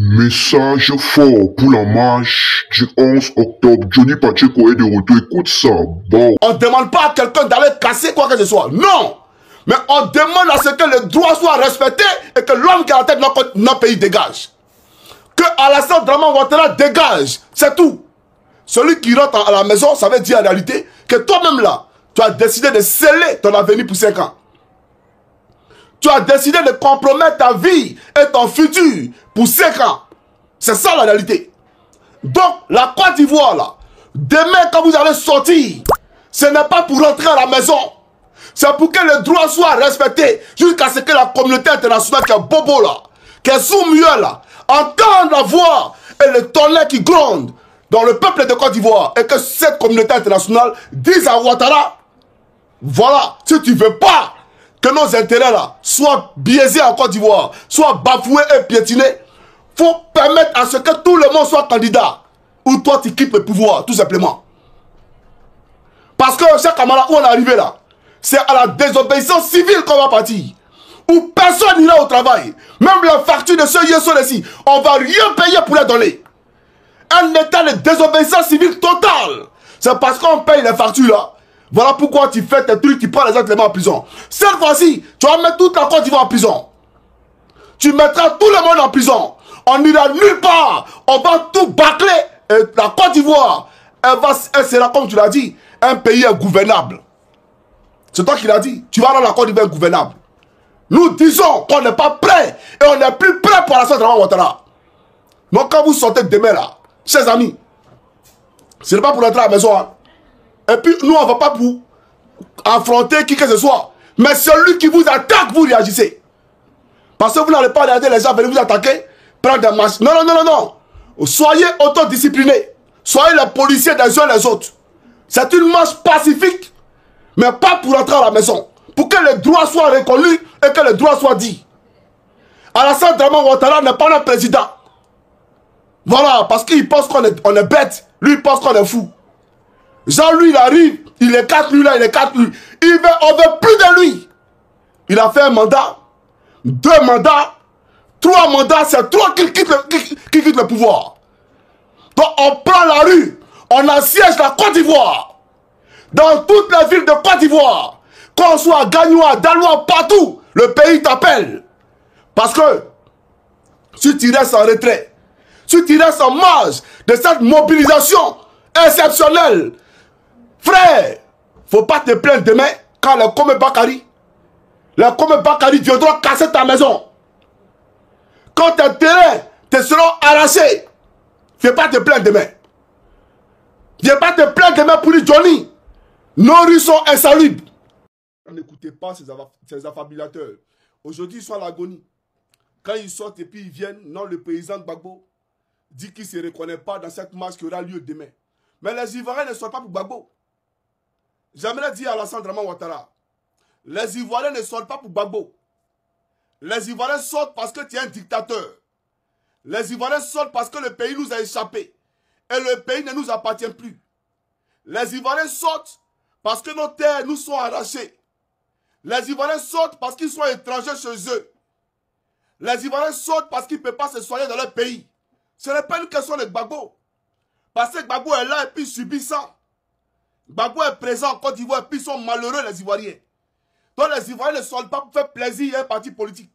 Message fort pour la marche du 11 octobre. Johnny Pacheco est de retour. Écoute ça. Bon. On ne demande pas à quelqu'un d'aller casser quoi que ce soit. Non. Mais on demande à ce que les droits soient respectés et que l'homme qui est à la tête de notre pays dégage. Que Alassane Draman Ouattara dégage. C'est tout. Celui qui rentre à la maison, ça veut dire en réalité que toi-même là, tu as décidé de sceller ton avenir pour 5 ans. Tu as décidé de compromettre ta vie et ton futur pour 5 ans. C'est ça la réalité. Donc, la Côte d'Ivoire, là, demain, quand vous allez sortir, ce n'est pas pour rentrer à la maison. C'est pour que les droits soient respectés jusqu'à ce que la communauté internationale qui est bobo, là, qui est sous-muelle, là, entende la voix et le tonnerre qui gronde dans le peuple de Côte d'Ivoire et que cette communauté internationale dise à Ouattara, voilà, si tu ne veux pas que nos intérêts là soient biaisés en Côte d'Ivoire, soient bafoués et piétinés, il faut permettre à ce que tout le monde soit candidat. Ou toi tu quittes le pouvoir, tout simplement. Parce que chaque camarade où on est arrivé là, c'est à la désobéissance civile qu'on va partir. Où personne n'ira au travail. Même la facture de ceux ici, on ne va rien payer pour les donner. Un état de désobéissance civile totale. C'est parce qu'on paye les factures là. Voilà pourquoi tu fais tes trucs, tu prends les autres en prison. Cette fois-ci, tu vas mettre toute la Côte d'Ivoire en prison. Tu mettras tout le monde en prison. On n'ira nulle part. On va tout bâcler. Et la Côte d'Ivoire, elle sera, comme tu l'as dit, un pays ingouvernable. C'est toi qui l'as dit. Tu vas rendre la Côte d'Ivoire ingouvernable. Nous disons qu'on n'est pas prêt. Et on n'est plus prêt pour Alassane Draman Ouattara. Donc quand vous sortez demain là, chers amis, ce n'est pas pour rentrer à la maison. Hein. Et puis nous, on ne va pas pour affronter qui que ce soit. Mais celui qui vous attaque, vous réagissez. Parce que vous n'allez pas regarder les gens venir vous attaquer, prendre des marches. Non, non, non, non, non. Soyez autodisciplinés. Soyez les policiers des uns et des autres. C'est une marche pacifique, mais pas pour rentrer à la maison. Pour que les droits soient reconnus et que les droits soient dits. Alassane Draman Ouattara n'est pas un président. Voilà, parce qu'il pense qu'on est bête. Lui, il pense qu'on est fou. Jean, lui, il arrive, il écarte lui là, il écarte lui. On ne veut plus de lui. Il a fait un mandat, 2 mandats, 3 mandats, c'est 3 qui quittent le pouvoir. Donc on prend la rue, on assiège la Côte d'Ivoire. Dans toutes les villes de Côte d'Ivoire, qu'on soit à Gagnoa, Daloa, partout, le pays t'appelle. Parce que si tu restes en retrait, si tu restes en marge de cette mobilisation exceptionnelle, frère, faut pas te plaindre demain quand les Kome Bakari viendront casser ta maison. Quand tes terrains te seront arrachés, viens pas te plaindre demain. Viens pas te plaindre demain pour dire Johnny, nos rues sont insalubres. N'écoutez pas ces affabulateurs. Aujourd'hui, ils sont à l'agonie. Quand ils sortent et puis ils viennent, non, le président Gbagbo dit qu'il ne se reconnaît pas dans cette marche qui aura lieu demain. Mais les Ivoiriens ne sortent pas pour Gbagbo. J'aimerais dire à Alassane Draman Ouattara, les Ivoiriens ne sortent pas pour Gbagbo. Les Ivoiriens sortent parce que tu es un dictateur. Les Ivoiriens sortent parce que le pays nous a échappé. Et le pays ne nous appartient plus. Les Ivoiriens sortent parce que nos terres nous sont arrachées. Les Ivoiriens sortent parce qu'ils sont étrangers chez eux. Les Ivoiriens sortent parce qu'ils ne peuvent pas se soigner dans leur pays. Ce n'est pas une question de Gbagbo. Parce que Gbagbo est là et puis subit ça. Gbagbo est présent en Côte d'Ivoire et puis ils sont malheureux les Ivoiriens. Donc les Ivoiriens ne sortent pas pour faire plaisir à un parti politique.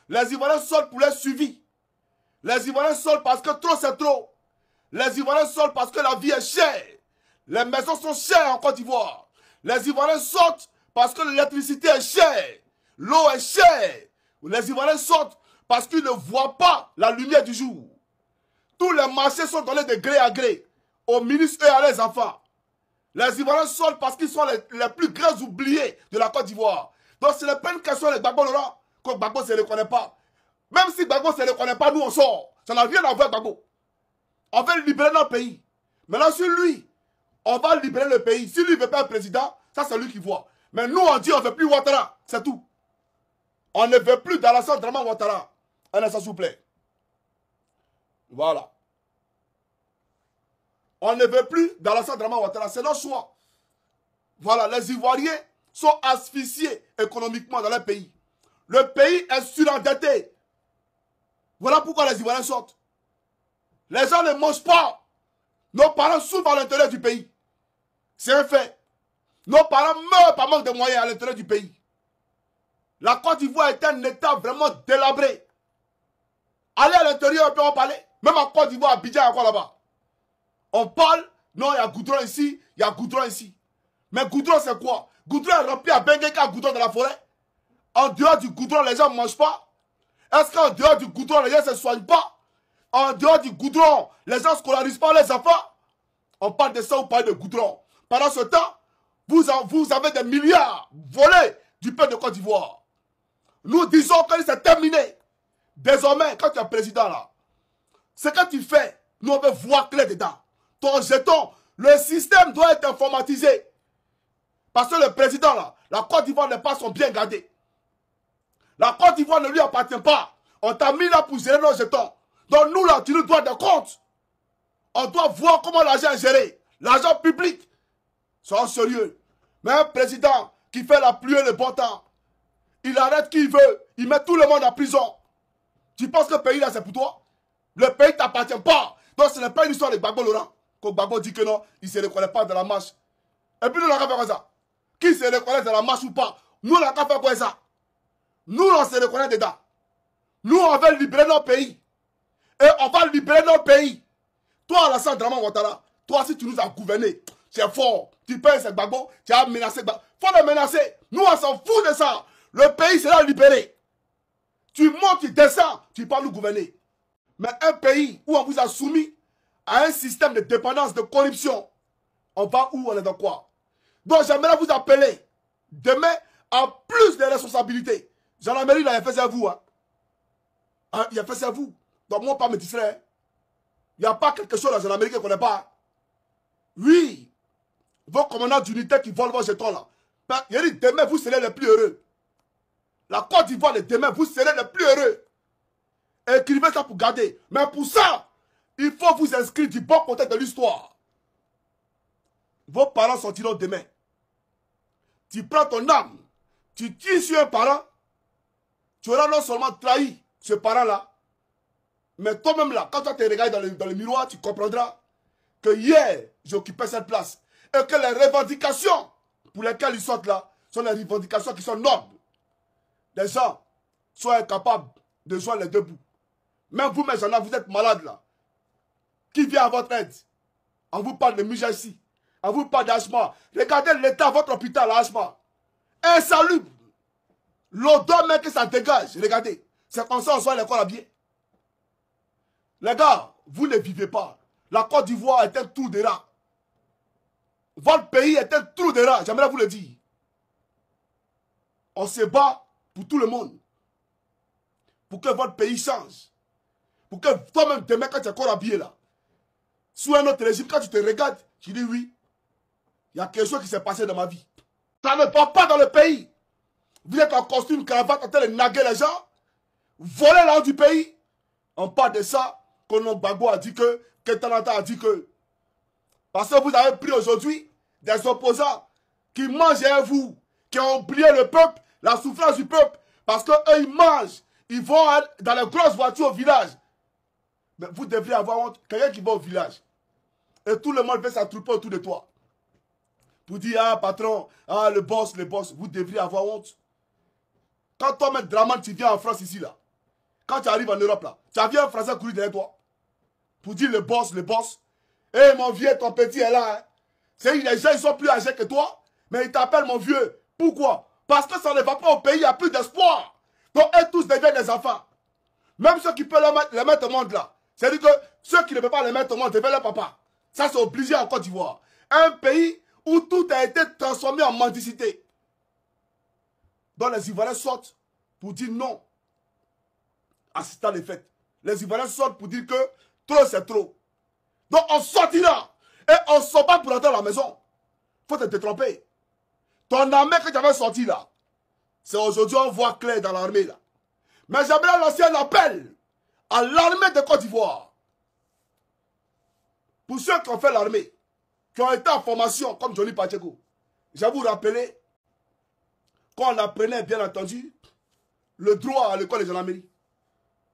Les Ivoiriens sortent pour leur suivi. Les Ivoiriens sortent parce que trop c'est trop. Les Ivoiriens sortent parce que la vie est chère. Les maisons sont chères en Côte d'Ivoire. Les Ivoiriens sortent parce que l'électricité est chère. L'eau est chère. Les Ivoiriens sortent parce qu'ils ne voient pas la lumière du jour. Tous les marchés sont donnés de gré à gré aux ministres et à leurs enfants. Les Ivoiriens sortent parce qu'ils sont les plus grands oubliés de la Côte d'Ivoire. Donc ce n'est pas une question de Gbagbo Laurent, que Gbagbo ne se reconnaît pas. Même si Gbagbo ne se reconnaît pas, nous on sort. Ça n'a rien à voir avec Gbagbo. On veut libérer notre pays. Maintenant sur lui, on va libérer le pays. Si lui ne veut pas un président, ça c'est lui qui voit. Mais nous on dit on ne veut plus Ouattara, c'est tout. On ne veut plus d'Alassane Draman Ouattara. Un instant s'il vous plaît. Voilà. On ne veut plus d'Alassane Draman Ouattara. C'est notre choix. Voilà, les Ivoiriens sont asphyxiés économiquement dans leur pays. Le pays est surendetté. Voilà pourquoi les Ivoiriens sortent. Les gens ne mangent pas. Nos parents souffrent à l'intérieur du pays. C'est un fait. Nos parents meurent par manque de moyens à l'intérieur du pays. La Côte d'Ivoire est un état vraiment délabré. Allez à l'intérieur, on peut en parler. Même en Côte d'Ivoire, à Abidjan, il y a quoi là-bas? On parle, non, il y a goudron ici, il y a goudron ici. Mais goudron, c'est quoi? Goudron est rempli à Bengueka, goudron dans la forêt. En dehors du goudron, les gens ne mangent pas. Est-ce qu'en dehors du goudron, les gens ne se soignent pas? En dehors du goudron, les gens ne scolarisent pas les enfants? On parle de ça, on parle de goudron. Pendant ce temps, vous avez des milliards volés du peuple de Côte d'Ivoire. Nous disons que c'est terminé. Désormais, quand tu es président là, ce que tu fais, nous on veut voir clair dedans. Ton jeton, le système doit être informatisé. Parce que le président là, la Côte d'Ivoire n'est pas son bien gardé. La Côte d'Ivoire ne lui appartient pas. On t'a mis là pour gérer nos jetons. Donc nous là, tu nous dois des comptes. On doit voir comment l'argent est géré. L'argent public. Sois sérieux. Mais un président qui fait la pluie et le bon temps, il arrête qui il veut. Il met tout le monde en prison. Tu penses que le pays là c'est pour toi? Le pays ne t'appartient pas. Donc ce n'est pas une histoire de Gbagbo Laurent. Quand Gbagbo dit que non, il ne se reconnaît pas dans la marche. Et puis nous on a qu'à faire quoi ça? Qui se reconnaît dans la marche ou pas? Nous on a qu'à faire quoi ça? Nous on se reconnaît dedans. Nous on veut libérer nos pays. Et on va libérer nos pays. Toi Alassane Dramane Ouattara, toi si tu nous as gouverné, c'est fort. Tu payes ce Gbagbo, tu as menacé Gbagbo. Faut le menacer. Nous on s'en fout de ça. Le pays sera libéré. Tu montes, tu descends, tu peux nous gouverner. Mais un pays où on vous a soumis à un système de dépendance, de corruption, on va où, on est dans quoi? Donc j'aimerais vous appeler demain à plus de responsabilités. Gendarmerie, là, il a fait ça à vous. Hein. Hein, il a fait ça à vous. Donc moi, pas me distraire. Il n'y a pas quelque chose dans la gendarmerie qu'on ne connaît pas. Hein. Oui, vos commandants d'unité qui volent vos jetons là. Il a dit demain, vous serez les plus heureux. La Côte d'Ivoire, demain, vous serez les plus heureux. Écrivez ça pour garder. Mais pour ça, il faut vous inscrire du bon côté de l'histoire. Vos parents sortiront demain. Tu prends ton âme, tu tires sur un parent, tu auras non seulement trahi ce parent-là, mais toi-même là, quand tu te regardes dans le miroir, tu comprendras que hier, j'occupais cette place. Et que les revendications pour lesquelles ils sortent là, sont les revendications qui sont nobles. Les gens sont incapables de joindre les deux bouts. Même vous, mes gens, vous êtes malades là. Qui vient à votre aide? On vous parle de Mujaci. On vous parle d'asthma. Regardez l'état de votre hôpital à asthma. Insalubre. L'odeur même que ça dégage. Regardez. C'est comme ça on soit l'école habillée. Les gars, vous ne vivez pas. La Côte d'Ivoire est un trou de rats. Votre pays est un trou de rats. J'aimerais vous le dire. On se bat pour tout le monde. Pour que votre pays change. Pour que toi-même, demain, quand tu es encore habillé là, sous un autre régime, quand tu te regardes, tu dis oui, il y a quelque chose qui s'est passé dans ma vie. Ça ne part pas dans le pays. Vous êtes en costume, cravate, en train de naguer les gens, voler l'argent du pays. On parle de ça, Konon Gbagbo a dit que Ketanata a dit que. Parce que vous avez pris aujourd'hui des opposants qui mangent à vous, qui ont oublié le peuple, la souffrance du peuple, parce qu'eux, ils mangent, ils vont dans les grosses voitures au village. Mais vous devriez avoir honte. Quelqu'un qui va au village, et tout le monde fait s'attrouper autour de toi. Pour dire, ah patron, ah le boss, vous devriez avoir honte. Quand toi, M. Dramane, tu viens en France ici, là, quand tu arrives en Europe, là, tu as vu un Français courir derrière toi. Pour dire le boss. Eh mon vieux, ton petit est là. Hein. C'est les gens, ils sont plus âgés que toi, mais ils t'appellent mon vieux. Pourquoi? Parce que ça ne va pas au pays, il n'y a plus d'espoir. Donc, eux tous deviennent des enfants. Même ceux qui peuvent les mettre au monde là. C'est-à-dire que ceux qui ne peuvent pas les mettre au monde deviennent leur papa. Ça, c'est obligé en Côte d'Ivoire. Un pays où tout a été transformé en mendicité. Donc, les Ivoiriens sortent pour dire non. Assistant les fêtes. Les Ivoiriens sortent pour dire que trop, c'est trop. Donc, on sortira. Et on ne sort pas pour entrer à la maison. Il faut te tromper. Ton armée que tu avais sorti là, c'est aujourd'hui on voit clair dans l'armée là. Mais j'aimerais lancer un appel à l'armée de Côte d'Ivoire. Pour ceux qui ont fait l'armée, qui ont été en formation comme Johnny Pacheco, je vais vous rappeler qu'on apprenait bien entendu le droit à l'école de gendarmerie.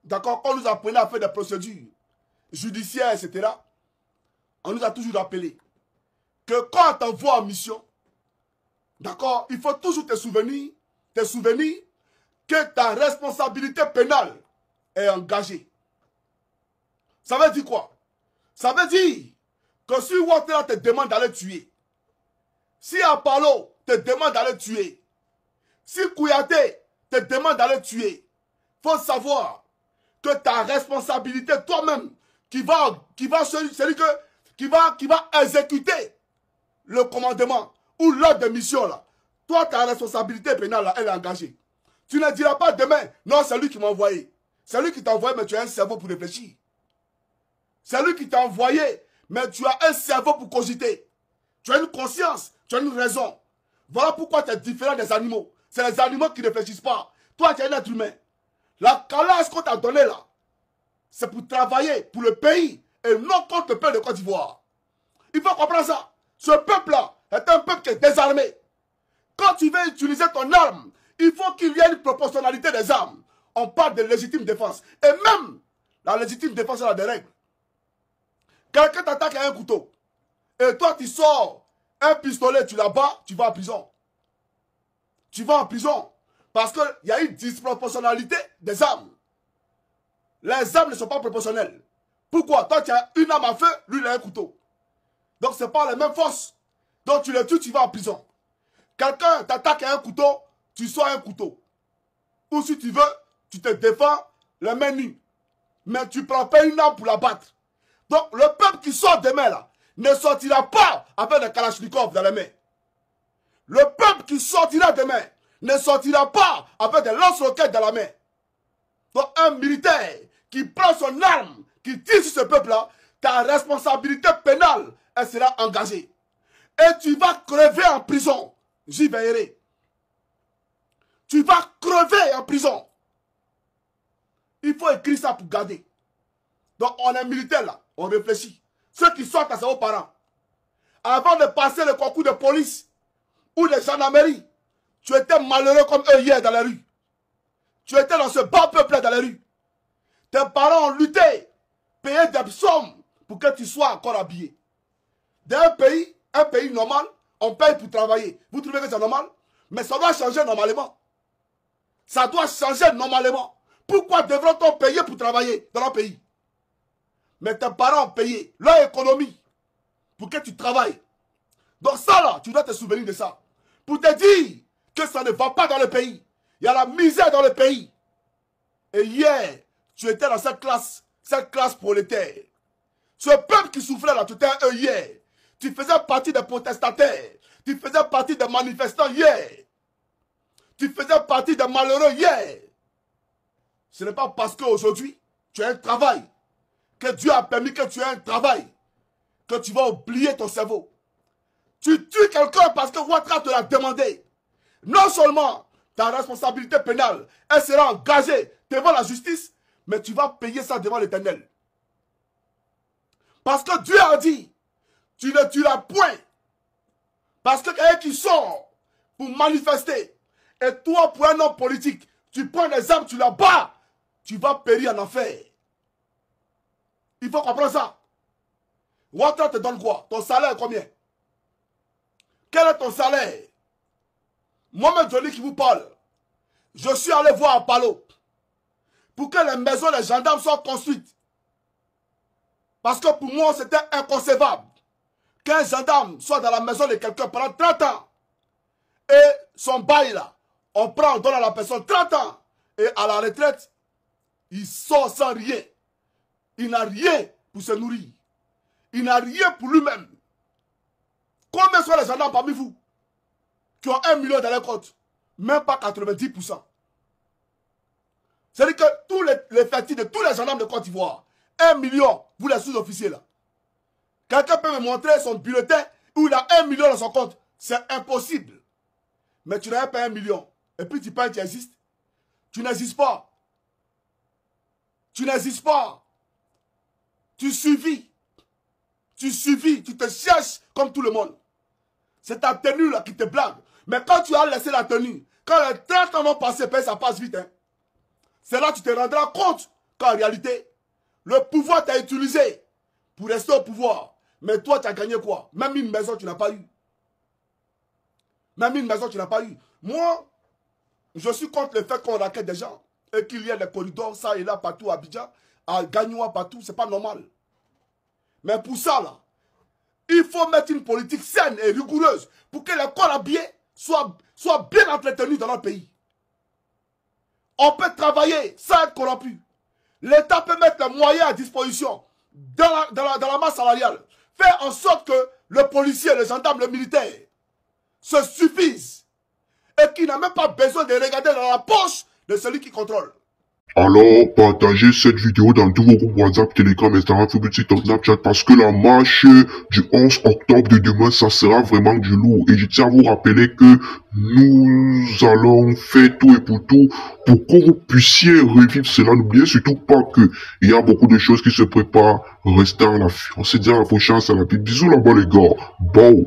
d'accord, quand on nous apprenait à faire des procédures judiciaires, etc., on nous a toujours rappelé que quand on t'envoie en mission, d'accord, il faut toujours te souvenir que ta responsabilité pénale est engagée. Ça veut dire quoi? Ça veut dire que si Ouattara te demande d'aller tuer, si Apollo te demande d'aller tuer, si Kouyaté te demande d'aller tuer, il faut savoir que ta responsabilité toi-même qui va exécuter le commandement ou l'ordre de mission là, toi ta responsabilité pénale là, elle est engagée. Tu ne diras pas demain, non c'est lui qui m'a envoyé. C'est lui qui t'a envoyé mais tu as un cerveau pour réfléchir. C'est lui qui t'a envoyé mais tu as un cerveau pour cogiter. Tu as une conscience, tu as une raison. Voilà pourquoi tu es différent des animaux. C'est les animaux qui ne réfléchissent pas. Toi tu es un être humain. La calasse qu'on t'a donnée là, c'est pour travailler pour le pays et non contre le peuple de Côte d'Ivoire. Il faut comprendre ça. Ce peuple-là est un peuple qui est désarmé. Quand tu veux utiliser ton arme, il faut qu'il y ait une proportionnalité des armes. On parle de légitime défense. Et même la légitime défense, elle a des règles. Quelqu'un t'attaque avec un couteau. Et toi, tu sors un pistolet, tu la bats, tu vas en prison. Tu vas en prison. Parce qu'il y a une disproportionnalité des armes. Les armes ne sont pas proportionnelles. Pourquoi? Toi, tu as une arme à feu, lui, il a un couteau. Donc, ce n'est pas la même force. Donc, tu le tues, tu vas en prison. Quelqu'un t'attaque avec un couteau, tu sors un couteau. Ou si tu veux, tu te défends les mains nues. Mais tu ne prends pas une arme pour la battre. Donc, le peuple qui sort demain, là, ne sortira pas avec des kalachnikovs dans les mains. Le peuple qui sortira demain ne sortira pas avec des lance-roquettes dans la main. Donc, un militaire qui prend son arme, qui tire sur ce peuple-là, ta responsabilité pénale, elle sera engagée. Et tu vas crever en prison. J'y veillerai. Tu vas crever en prison. Il faut écrire ça pour garder. Donc, on est militaire là, on réfléchit. Ceux qui sortent à ses parents, avant de passer le concours de police ou de gendarmerie, tu étais malheureux comme eux hier dans la rue. Tu étais dans ce bas peuple dans la rue. Tes parents ont lutté, payé des sommes pour que tu sois encore habillé. Dans un pays normal, on paye pour travailler. Vous trouvez que c'est normal? Mais ça doit changer normalement. Ça doit changer normalement. Pourquoi devrait-on payer pour travailler dans leur pays? Mais tes parents ont payé leur économie pour que tu travailles. Donc ça là, tu dois te souvenir de ça. Pour te dire que ça ne va pas dans le pays. Il y a la misère dans le pays. Et hier, tu étais dans cette classe prolétaire. Ce peuple qui souffrait là, tu étais eux hier. Tu faisais partie des protestataires. Tu faisais partie des manifestants hier. Tu faisais partie des malheureux hier. Ce n'est pas parce qu'aujourd'hui, tu as un travail, que Dieu a permis que tu aies un travail, que tu vas oublier ton cerveau. Tu tues quelqu'un parce que Ouattara te l'a demandé. Non seulement ta responsabilité pénale, elle sera engagée devant la justice, mais tu vas payer ça devant l'Éternel. Parce que Dieu a dit, tu ne tueras point. Parce que quelqu'un qui sort pour manifester, et toi pour un homme politique, tu prends des armes, tu la bats, tu vas périr en enfer. Il faut comprendre ça. Ouattara te donne quoi? Ton salaire est combien? Quel est ton salaire? Moi-même, Johnny qui vous parle, je suis allé voir à Palo pour que les maisons des gendarmes soient construites. Parce que pour moi, c'était inconcevable qu'un gendarme soit dans la maison de quelqu'un pendant 30 ans. Et son bail là, on prend, on donne à la personne 30 ans. Et à la retraite, il sort sans rien. Il n'a rien pour se nourrir. Il n'a rien pour lui-même. Combien sont les gendarmes parmi vous qui ont 1 million dans les comptes? Même pas 90%. C'est-à-dire que tous les effectifs de tous les gendarmes de Côte d'Ivoire, 1 million, vous les sous-officiers là. Quelqu'un peut me montrer son bulletin où il a 1 million dans son compte. C'est impossible. Mais tu n'as pas 1 million. Et puis tu penses que tu existes. Tu n'existes pas. Tu n'existes pas. Tu suivis. Tu suivis. Tu te cherches comme tout le monde. C'est ta tenue là qui te blague. Mais quand tu as laissé la tenue, quand les 30 ans vont passer, ça passe vite. Hein. C'est là que tu te rendras compte qu'en réalité, le pouvoir t'a utilisé pour rester au pouvoir. Mais toi, tu as gagné quoi? Même une maison, tu n'as pas eu. Même une maison, tu n'as pas eu. Moi, je suis contre le fait qu'on raquette des gens et qu'il y ait des corridors, ça et là, partout à Abidjan, à Gagnoua, partout, c'est pas normal. Mais pour ça, là, il faut mettre une politique saine et rigoureuse pour que les corps habillés soient bien entretenus dans notre pays. On peut travailler sans être corrompu. L'État peut mettre les moyens à disposition dans la masse salariale. Faire en sorte que le policier, le gendarme, le militaire se suffisent et qu'il n'a même pas besoin de regarder dans la poche de celui qui contrôle. Alors, partagez cette vidéo dans tous vos groupes WhatsApp, Telegram, Instagram, Facebook, TikTok, Snapchat, parce que la marche du 11 octobre de demain, ça sera vraiment du lourd. Et je tiens à vous rappeler que nous allons faire tout et pour tout pour que vous puissiez revivre cela. N'oubliez surtout pas que il y a beaucoup de choses qui se préparent. Restez à l'affût. On se dit à la prochaine, c'est la petite bisous là-bas les gars. Bon.